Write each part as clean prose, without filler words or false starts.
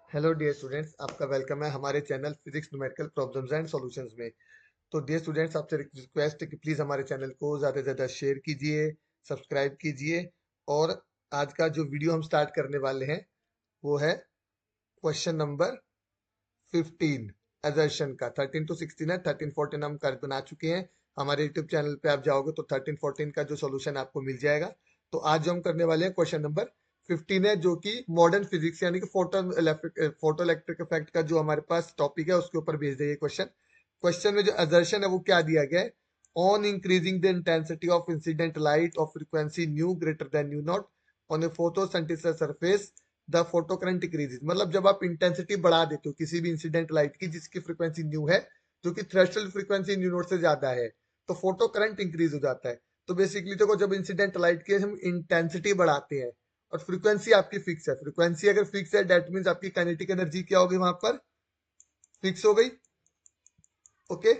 Hello dear students, आपका welcome है हमारे channel physics numerical problems and solutions में। तो डियर स्टूडेंट्स, आपसे रिक्वेस्ट है कि प्लीज़ हमारे चैनल को ज़्यादा से ज़्यादा शेयर कीजिए, सब्सक्राइब कीजिए। और आज का जो वीडियो हम स्टार्ट करने वाले हैं वो है क्वेश्चन नंबर 15 असर्शन का। 13 to 16 है, 13 14 हम कर बना चुके हैं। हमारे यूट्यूब चैनल पे आप जाओगे तो 13 14 का जो सोल्यूशन आपको मिल जाएगा। तो आज जो हम करने वाले हैं क्वेश्चन नंबर 15 है, जो कि मॉडर्न फिजिक्स यानी कि फोटो इलेक्ट्रिक इफेक्ट का जो हमारे पास टॉपिक है उसके ऊपर बेस्ड है ये क्वेश्चन। क्वेश्चन में जो असर्शन है वो क्या दिया गया है, on increasing the intensity of incident light of frequency new greater than new not on A photosynthesis surface the photo current increases. मतलब जब आप इंटेंसिटी बढ़ा देते हो किसी भी इंसिडेंट लाइट की जिसकी फ्रीक्वेंसी न्यू है, जो कि थ्रेशोल्ड फ्रीक्वेंसी न्यू नॉट से ज्यादा है, तो फोटो करंट इंक्रीज हो जाता है। तो बेसिकली देखो, जब इंसिडेंट लाइट की हम इंटेंसिटी बढ़ाते हैं और फ्रीक्वेंसी आपकी फिक्स है, फ्रीक्वेंसी अगर फिक्स है डेट मीन्स आपकी काइनेटिक एनर्जी क्या होगी, वहां पर फिक्स हो गई। ओके,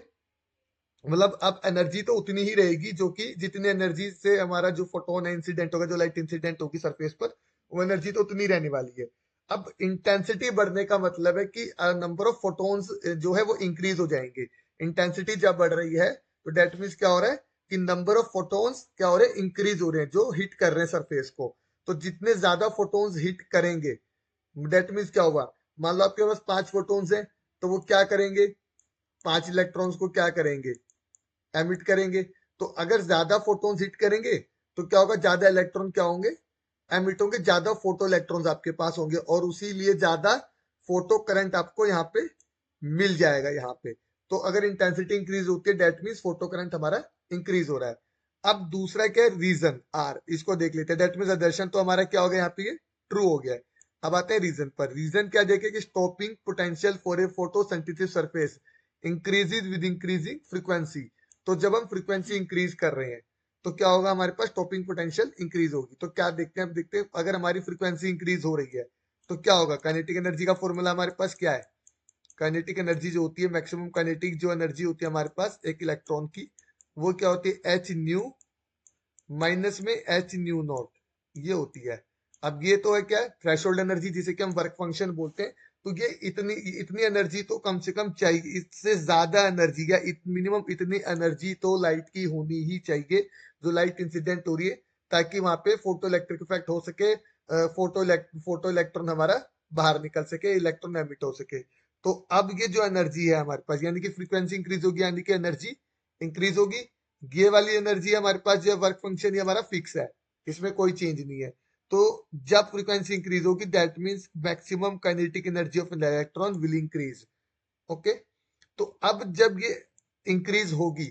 मतलब अब एनर्जी तो उतनी ही रहेगी जो कि जितनी एनर्जी से हमारा जो फोटोन है इंसिडेंट होगा, जो लाइट इंसिडेंट होगी सरफेस पर, वो एनर्जी तो उतनी रहने वाली है। अब इंटेंसिटी बढ़ने का मतलब है कि नंबर ऑफ फोटोन्स जो है वो इंक्रीज हो जाएंगे। इंटेंसिटी जब बढ़ रही है तो डेट मीन्स क्या हो रहा है कि नंबर ऑफ फोटोन्स क्या हो रहे हैं, इंक्रीज हो रहे हैं, जो हिट कर रहे हैं सरफेस को। तो जितने ज्यादा फोटोन्स हिट करेंगे डेट मीन्स क्या होगा, मान लो आपके पास 5 फोटोन्स हैं, तो वो क्या करेंगे, 5 इलेक्ट्रॉन्स को क्या करेंगे, एमिट करेंगे। तो अगर ज्यादा फोटोन्स हिट करेंगे तो क्या होगा, ज्यादा इलेक्ट्रॉन क्या होंगे, एमिट होंगे, ज्यादा फोटो इलेक्ट्रॉन्स आपके पास होंगे और उसी लिए ज्यादा फोटो करंट आपको यहाँ पे मिल जाएगा यहाँ पे। तो अगर इंटेंसिटी इंक्रीज होती है डेट मीन्स फोटो करंट हमारा इंक्रीज हो रहा है। अब दूसरा क्या है, रीजन आर, इसको देख लेते हैं। डेट मीन्स आदर्शन तो हमारा क्या हो गया यहाँ पे, ये ट्रू हो गया है। अब आते हैं रीजन पर। रीजन क्या देखे कि stopping potential for a photosynthesis surface increases with increasing frequency. तो जब हम फ्रीक्वेंसी इंक्रीज कर रहे हैं तो क्या होगा, हमारे पास टॉपिंग पोटेंशियल इंक्रीज होगी। तो क्या देखते हैं, अब देखते हैं अगर हमारी फ्रीक्वेंसी इंक्रीज हो रही है तो क्या होगा। काइनेटिक एनर्जी का फॉर्मूला हमारे पास क्या है, काइनेटिक एनर्जी जो होती है, मैक्सिमम काइनेटिक जो एनर्जी होती है हमारे पास एक इलेक्ट्रॉन की, वो क्या होती है, एच न्यू माइनस में एच न्यू नॉट, ये होती है। अब ये तो है क्या, थ्रेशोल्ड एनर्जी जिसे कि हम वर्क फंक्शन बोलते हैं। तो ये इतनी इतनी एनर्जी तो कम से कम चाहिए, इससे ज्यादा एनर्जी या मिनिमम इतनी एनर्जी तो लाइट की होनी ही चाहिए जो लाइट इंसिडेंट हो रही है, ताकि वहां पे फोटो इलेक्ट्रिक इफेक्ट हो सके, फोटो इलेक्ट्रॉन हमारा बाहर निकल सके, इलेक्ट्रॉन एमिट हो सके। तो अब ये जो एनर्जी है हमारे पास, यानी कि फ्रीक्वेंसी इंक्रीज होगी यानी कि एनर्जी इंक्रीज होगी। ये वाली एनर्जी हमारे पास जो वर्क फंक्शन ये हमारा फिक्स है, इसमें कोई चेंज नहीं है। तो जब फ्रीक्वेंसी इंक्रीज होगी that means maximum kinetic energy of electron will increase. Okay, तो अब जब ये इंक्रीज होगी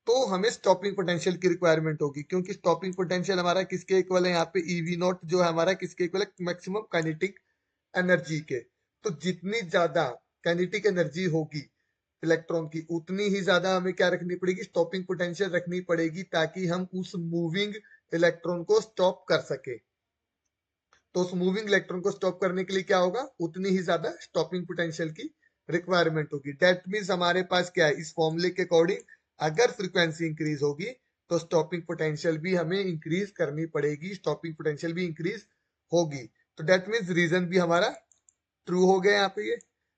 तो हमें स्टॉपिंग पोटेंशियल की रिक्वायरमेंट होगी, क्योंकि स्टॉपिंग पोटेंशियल हमारा किसके इक्वल है, यहाँ पे ईवी नॉट जो है हमारा किसके इक्वल है, मैक्सिमम काइनेटिक एनर्जी के। तो जितनी ज्यादा काइनेटिक एनर्जी होगी इलेक्ट्रॉन की, उतनी ही ज्यादा हमें क्या रखनी पड़ेगी, स्टॉपिंग पोटेंशियल रखनी पड़ेगी, ताकि हम उस मूविंग इलेक्ट्रॉन को स्टॉप कर सके। तो उस मूविंग इलेक्ट्रॉन को स्टॉप करने के लिए क्या होगा, उतनी ही ज्यादा स्टॉपिंग पोटेंशियल की रिक्वायरमेंट होगी। दैट मीन्स हमारे पास क्या है, इस फॉर्मूले के अकॉर्डिंग अगर फ्रीक्वेंसी इंक्रीज होगी तो स्टॉपिंग पोटेंशियल भी हमें इंक्रीज करनी पड़ेगी, स्टॉपिंग पोटेंशियल भी इंक्रीज होगी। तो दैट मीन्स रीजन भी हमारा ट्रू हो गया यहाँ पे ये।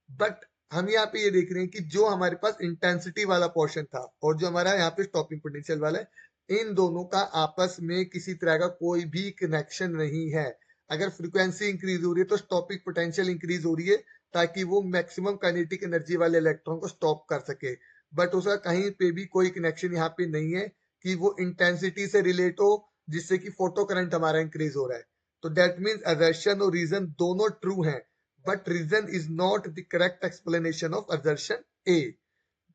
बट हम यहाँ पे ये देख रहे हैं कि जो हमारे पास इंटेंसिटी वाला पोर्शन था और जो हमारा यहाँ पे स्टॉपिंग पोटेंशियल वाला है, इन दोनों का आपस में किसी तरह का कोई भी कनेक्शन नहीं है। अगर फ्रीक्वेंसी इंक्रीज हो रही है तो स्टॉपिंग पोटेंशियल इंक्रीज हो रही है, ताकि वो मैक्सिमम काइनेटिक एनर्जी वाले इलेक्ट्रॉन को स्टॉप कर सके। बट उसका कहीं पे भी कोई कनेक्शन यहाँ पे नहीं है कि वो इंटेंसिटी से रिलेट हो जिससे कि फोटो करंट हमारा इंक्रीज हो रहा है। तो दैट मीन्स असर्शन और रीजन दोनों ट्रू हैं, but reason is not the correct explanation of assertion A.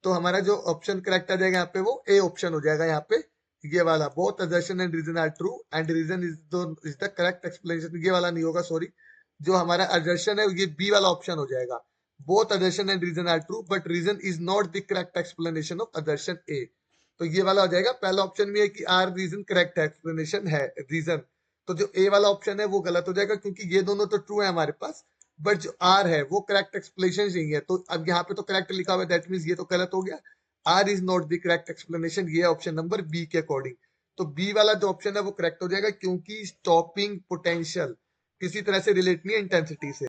तो हमारा जो ऑप्शन करेक्ट आ जाएगा यहाँ पे, वो ए ऑप्शन हो जाएगा यहाँ पे, ये वाला। Both assertion and reason are true and reason is the correct explanation, ये वाला नहीं होगा, सॉरी। जो हमारा असर्शन है ये बी वाला ऑप्शन हो जाएगा। Both assertion and reason are true but reason is not the correct explanation of assertion A. तो ये वाला हो जाएगा। पहला ऑप्शन में है कि आर रीजन करेक्ट एक्सप्लेनेशन है रीजन, तो जो ए वाला ऑप्शन है वो गलत हो जाएगा, क्योंकि ये दोनों तो ट्रू है हमारे पास, बट जो आर है वो करेक्ट एक्सप्लेनेशन नहीं है। तो अब यहाँ पे तो करेक्ट लिखा हुआ है, दैट मींस ये तो गलत हो गया। R is not the correct explanation, ये ऑप्शन नंबर बी के अकॉर्डिंग। तो बी वाला जो ऑप्शन है वो करेक्ट हो जाएगा, क्योंकि स्टॉपिंग पोटेंशियल किसी तरह से रिलेट नहीं है इंटेंसिटी से।